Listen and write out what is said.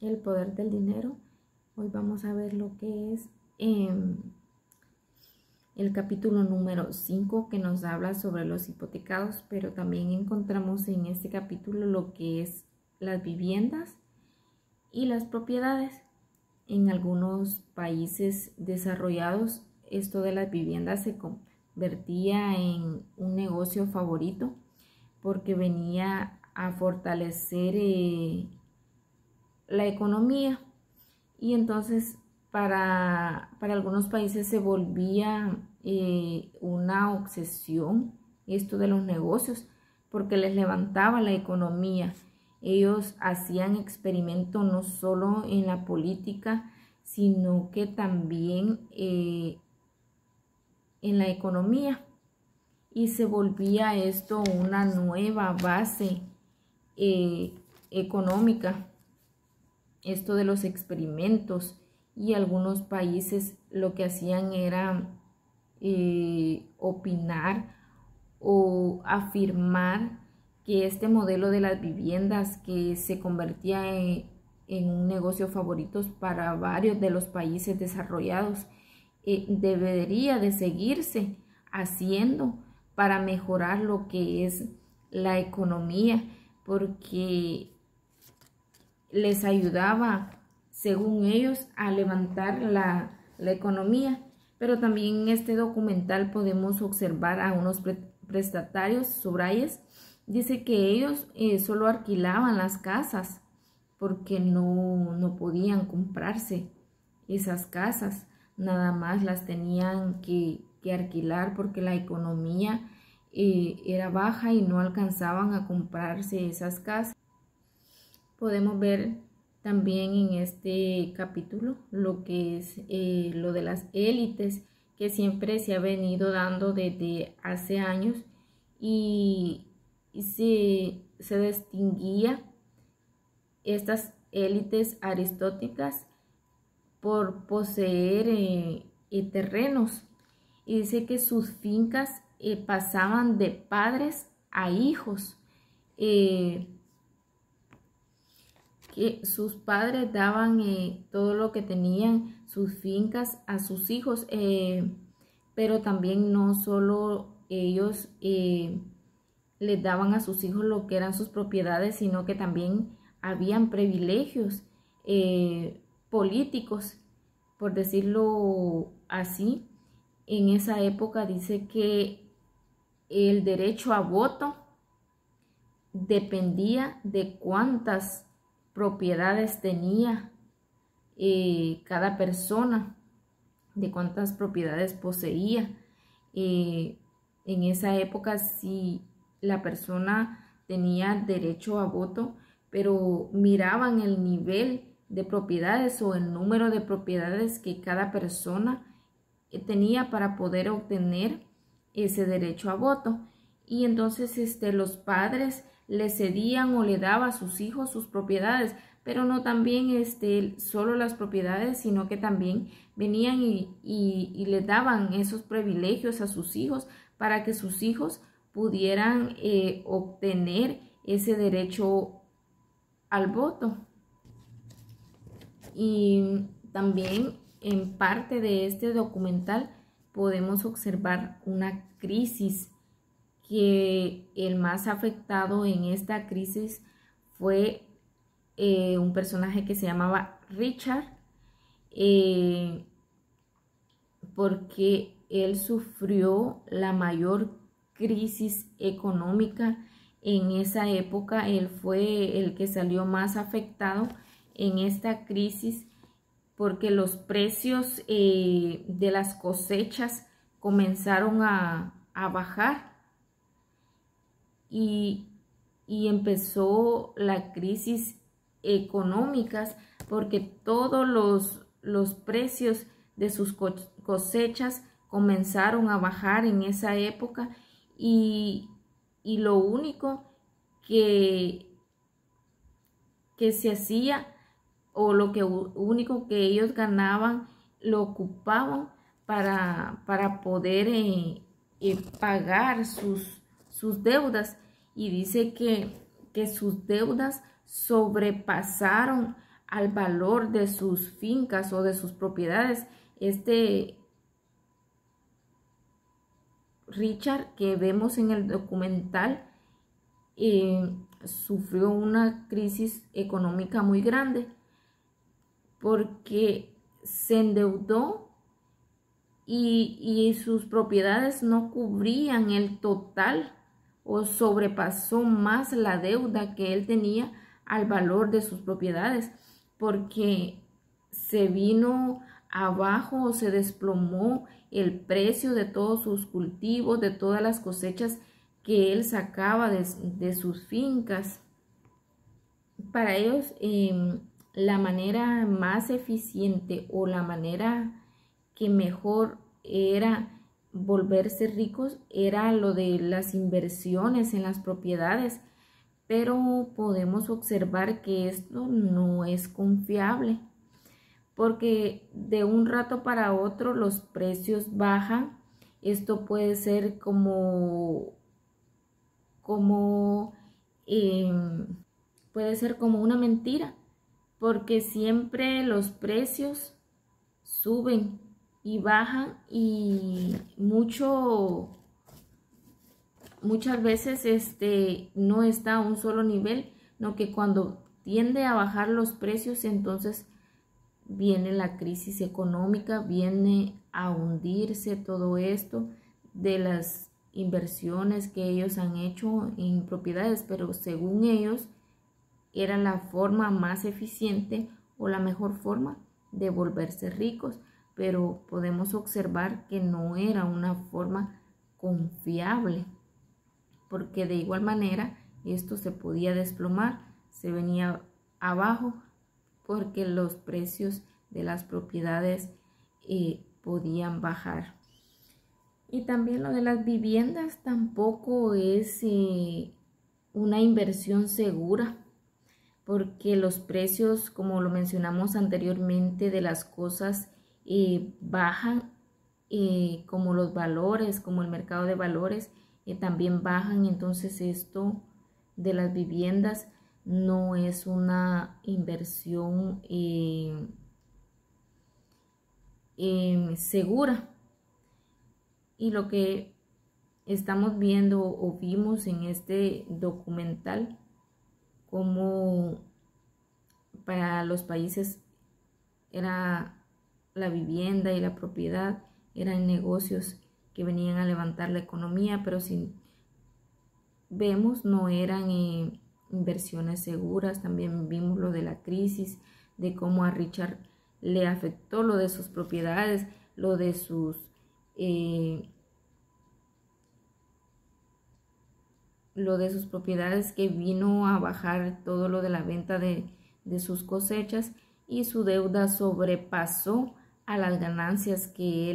El poder del dinero. Hoy vamos a ver lo que es el capítulo número 5, que nos habla sobre los hipotecados, pero también encontramos en este capítulo lo que es las viviendas y las propiedades. En algunos países desarrollados, esto de las viviendas se convertía en un negocio favorito porque venía a fortalecer la economía, y entonces para algunos países se volvía una obsesión esto de los negocios, porque les levantaba la economía. Ellos hacían experimentos no solo en la política, sino que también en la economía, y se volvía esto una nueva base económica, esto de los experimentos. Y algunos países lo que hacían era opinar o afirmar que este modelo de las viviendas, que se convertía en un negocio favorito para varios de los países desarrollados, debería de seguirse haciendo para mejorar lo que es la economía, porque les ayudaba, según ellos, a levantar la economía. Pero también en este documental podemos observar a unos prestatarios, subrayes, dice que ellos solo alquilaban las casas porque no podían comprarse esas casas, nada más las tenían que alquilar porque la economía era baja y no alcanzaban a comprarse esas casas. Podemos ver también en este capítulo lo que es lo de las élites, que siempre se ha venido dando desde hace años, y se distinguía estas élites aristotélicas por poseer terrenos, y dice que sus fincas pasaban de padres a hijos, que sus padres daban todo lo que tenían, sus fincas, a sus hijos, pero también no solo ellos les daban a sus hijos lo que eran sus propiedades, sino que también habían privilegios políticos, por decirlo así. En esa época dice que el derecho a voto dependía de cuántas propiedades tenía cada persona, de cuántas propiedades poseía. En esa época, si la persona tenía derecho a voto, pero miraban el nivel de propiedades o el número de propiedades que cada persona tenía para poder obtener ese derecho a voto. Y entonces los padres le cedían o le daba a sus hijos sus propiedades, pero no también solo las propiedades, sino que también venían y le daban esos privilegios a sus hijos para que sus hijos pudieran obtener ese derecho al voto. Y también en parte de este documental podemos observar una crisis, que el más afectado en esta crisis fue un personaje que se llamaba Richard, porque él sufrió la mayor crisis económica en esa época. Él fue el que salió más afectado en esta crisis, porque los precios de las cosechas comenzaron a bajar, y empezó la crisis económicas porque todos los precios de sus cosechas comenzaron a bajar en esa época, y lo único que se hacía, o lo único que ellos ganaban, lo ocupaban para poder pagar sus deudas. Y dice que sus deudas sobrepasaron al valor de sus fincas o de sus propiedades. Richard, que vemos en el documental, sufrió una crisis económica muy grande porque se endeudó y sus propiedades no cubrían el total o sobrepasó más la deuda que él tenía al valor de sus propiedades, porque se vino abajo o se desplomó el precio de todos sus cultivos, de todas las cosechas que él sacaba de sus fincas. Para ellos, la manera más eficiente o la manera que mejor era volverse ricos era lo de las inversiones en las propiedades, pero podemos observar que esto no es confiable, porque de un rato para otro los precios bajan. Esto puede ser puede ser como una mentira, porque siempre los precios suben y bajan, y muchas veces no está a un solo nivel, no, que cuando tiende a bajar los precios, entonces viene la crisis económica, viene a hundirse todo esto de las inversiones que ellos han hecho en propiedades, pero según ellos era la forma más eficiente o la mejor forma de volverse ricos, pero podemos observar que no era una forma confiable, porque de igual manera esto se podía desplomar, se venía abajo, porque los precios de las propiedades podían bajar. Y también lo de las viviendas tampoco es una inversión segura, porque los precios, como lo mencionamos anteriormente, de las cosas bajan, como los valores, como el mercado de valores también bajan. Entonces esto de las viviendas no es una inversión segura. Y lo que estamos viendo o vimos en este documental, como para los países era la vivienda y la propiedad, eran negocios que venían a levantar la economía, pero si vemos no eran inversiones seguras. También vimos lo de la crisis, de cómo a Richard le afectó lo de sus propiedades, lo de sus propiedades, que vino a bajar todo lo de la venta de sus cosechas, y su deuda sobrepasó a las ganancias que él